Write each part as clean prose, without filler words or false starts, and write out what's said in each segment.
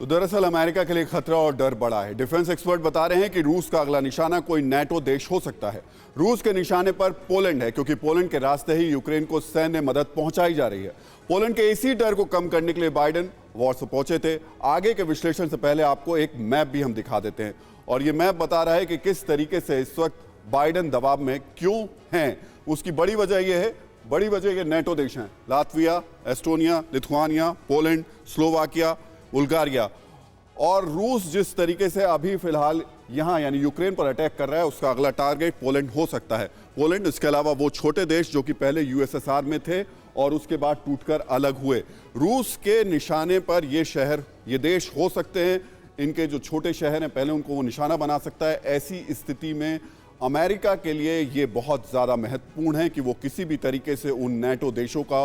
तो दरअसल अमेरिका के लिए खतरा और डर बढ़ा है। डिफेंस एक्सपर्ट बता रहे हैं कि रूस का अगला निशाना कोई नेटो देश हो सकता है। रूस के निशाने पर पोलैंड है, क्योंकि पोलैंड के रास्ते ही यूक्रेन को सैन्य मदद पहुंचाई जा रही है। पोलैंड के इसी डर को कम करने के लिए बाइडेन वॉर्सो पहुंचे थे। आगे के विश्लेषण से पहले आपको एक मैप भी हम दिखा देते हैं, और ये मैप बता रहा है कि किस तरीके से इस वक्त बाइडेन दबाव में क्यों हैं। उसकी बड़ी वजह यह है, बड़ी वजह ये नेटो देश हैं: Latvia, Estonia, Lithuania, Poland, Slovakia, Bulgaria. और रूस जिस तरीके से अभी फिलहाल यहां यानी यूक्रेन पर अटैक कर रहा है, उसका अगला टारगेट पोलैंड हो सकता है। पोलैंड, इसके अलावा वो छोटे देश जो कि पहले यूएसएसआर में थे और उसके बाद टूटकर अलग हुए, रूस के निशाने पर ये शहर, ये देश हो सकते हैं। इनके जो छोटे शहर हैं पहले उनको वो निशाना बना सकता है। ऐसी स्थिति में अमेरिका के लिए ये बहुत ज़्यादा महत्वपूर्ण है कि वो किसी भी तरीके से उन नेटो देशों का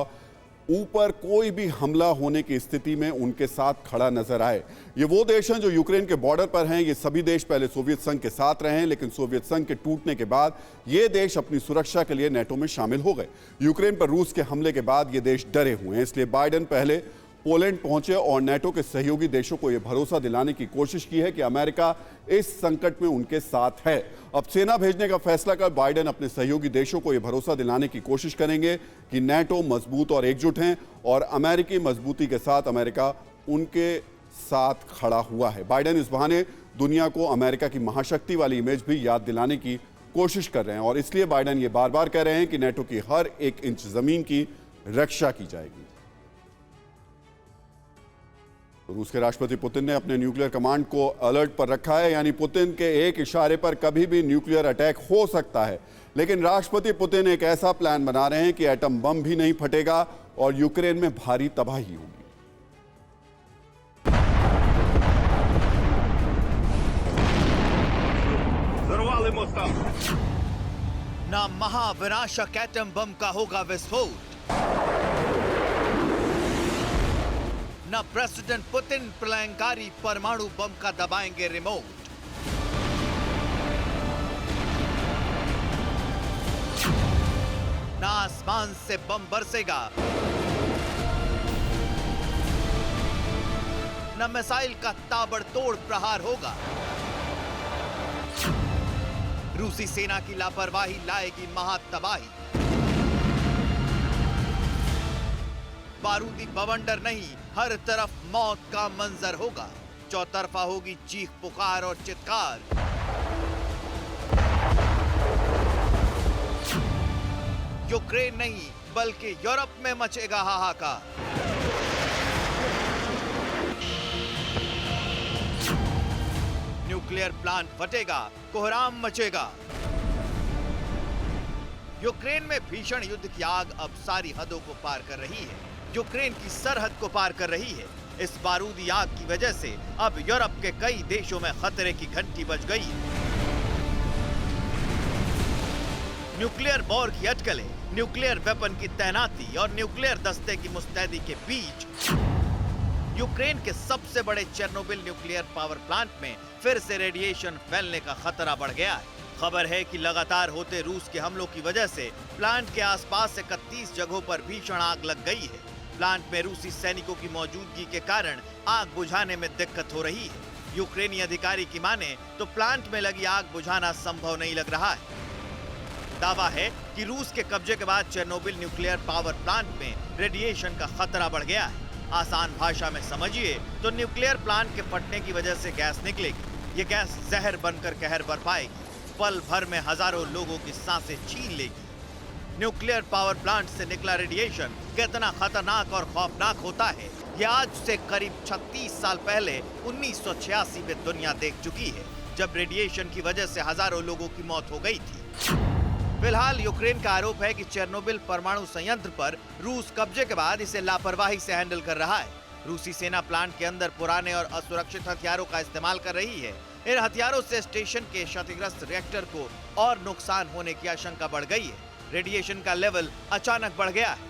ऊपर कोई भी हमला होने की स्थिति में उनके साथ खड़ा नजर आए। ये वो देश हैं जो यूक्रेन के बॉर्डर पर हैं। ये सभी देश पहले सोवियत संघ के साथ रहे हैं, लेकिन सोवियत संघ के टूटने के बाद ये देश अपनी सुरक्षा के लिए नेटो में शामिल हो गए। यूक्रेन पर रूस के हमले के बाद ये देश डरे हुए हैं, इसलिए बाइडेन पहले पोलैंड पहुंचे और नेटो के सहयोगी देशों को यह भरोसा दिलाने की कोशिश की है कि अमेरिका इस संकट में उनके साथ है। अब सेना भेजने का फैसला कर बाइडेन अपने सहयोगी देशों को यह भरोसा दिलाने की कोशिश करेंगे कि नेटो मजबूत और एकजुट हैं और अमेरिकी मजबूती के साथ अमेरिका उनके साथ खड़ा हुआ है। बाइडेन इस बहाने दुनिया को अमेरिका की महाशक्ति वाली इमेज भी याद दिलाने की कोशिश कर रहे हैं, और इसलिए बाइडेन ये बार बार कह रहे हैं कि नेटो की हर एक इंच जमीन की रक्षा की जाएगी। रूस के राष्ट्रपति पुतिन ने अपने न्यूक्लियर कमांड को अलर्ट पर रखा है, यानी पुतिन के एक इशारे पर कभी भी न्यूक्लियर अटैक हो सकता है। लेकिन राष्ट्रपति पुतिन एक ऐसा प्लान बना रहे हैं कि एटम बम भी नहीं फटेगा और यूक्रेन में भारी तबाही होगी। ना महाविनाशक एटम बम का होगा विस्फोट, न प्रेसिडेंट पुतिन प्रलयंकारी परमाणु बम का दबाएंगे रिमोट। न आसमान से बम बरसेगा, न मिसाइल का ताबड़तोड़ प्रहार होगा। रूसी सेना की लापरवाही लाएगी महातबाही। बारूदी बवंडर नहीं, हर तरफ मौत का मंजर होगा। चौतरफा होगी चीख पुकार और चित्कार। यूक्रेन नहीं बल्कि यूरोप में मचेगा हाहाकार। न्यूक्लियर प्लांट फटेगा, कोहराम मचेगा। यूक्रेन में भीषण युद्ध की आग अब सारी हदों को पार कर रही है, यूक्रेन की सरहद को पार कर रही है। इस बारूदी आग की वजह से अब यूरोप के कई देशों में खतरे की घंटी बज गई है। न्यूक्लियर वॉर की अटकलें, न्यूक्लियर वेपन की तैनाती और न्यूक्लियर दस्ते की मुस्तैदी के बीच यूक्रेन के सबसे बड़े चेर्नोबिल न्यूक्लियर पावर प्लांट में फिर से रेडिएशन फैलने का खतरा बढ़ गया है। खबर है कि लगातार होते रूस के हमलों की वजह से प्लांट के आसपास 31 जगहों पर भीषण आग लग गई है। प्लांट में रूसी सैनिकों की मौजूदगी के कारण आग बुझाने में दिक्कत हो रही है। यूक्रेनी अधिकारी की माने तो प्लांट में लगी आग बुझाना संभव नहीं लग रहा है। दावा है कि रूस के कब्जे के बाद चेर्नोबिल न्यूक्लियर पावर प्लांट में रेडिएशन का खतरा बढ़ गया है। आसान भाषा में समझिए तो न्यूक्लियर प्लांट के फटने की वजह से गैस निकलेगी। ये गैस जहर बनकर कहर बरपाएगी, पल भर में हजारों लोगों की सांसें छीन लेगी। न्यूक्लियर पावर प्लांट से निकला रेडिएशन कितना खतरनाक और खौफनाक होता है, यह आज से करीब 36 साल पहले 1986 में दुनिया देख चुकी है, जब रेडिएशन की वजह से हजारों लोगों की मौत हो गई थी। फिलहाल यूक्रेन का आरोप है कि चेर्नोबिल परमाणु संयंत्र पर रूस कब्जे के बाद इसे लापरवाही से हैंडल कर रहा है। रूसी सेना प्लांट के अंदर पुराने और असुरक्षित हथियारों का इस्तेमाल कर रही है। इन हथियारों से स्टेशन के क्षतिग्रस्त रिएक्टर को और नुकसान होने की आशंका बढ़ गई है। रेडिएशन का लेवल अचानक बढ़ गया है।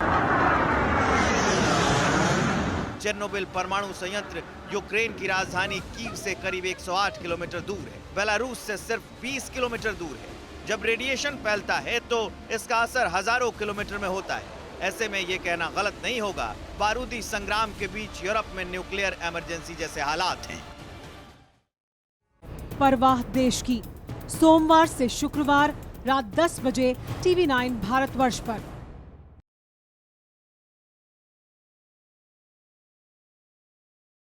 चेर्नोबिल परमाणु संयंत्र यूक्रेन की राजधानी कीव से करीब 108 किलोमीटर दूर है, बेलारूस से सिर्फ 20 किलोमीटर दूर है। जब रेडिएशन फैलता है तो इसका असर हजारों किलोमीटर में होता है। ऐसे में ये कहना गलत नहीं होगा, बारूदी संग्राम के बीच यूरोप में न्यूक्लियर इमरजेंसी जैसे हालात हैं। परवाह देश की, सोमवार से शुक्रवार रात 10 बजे TV9 भारतवर्ष पर।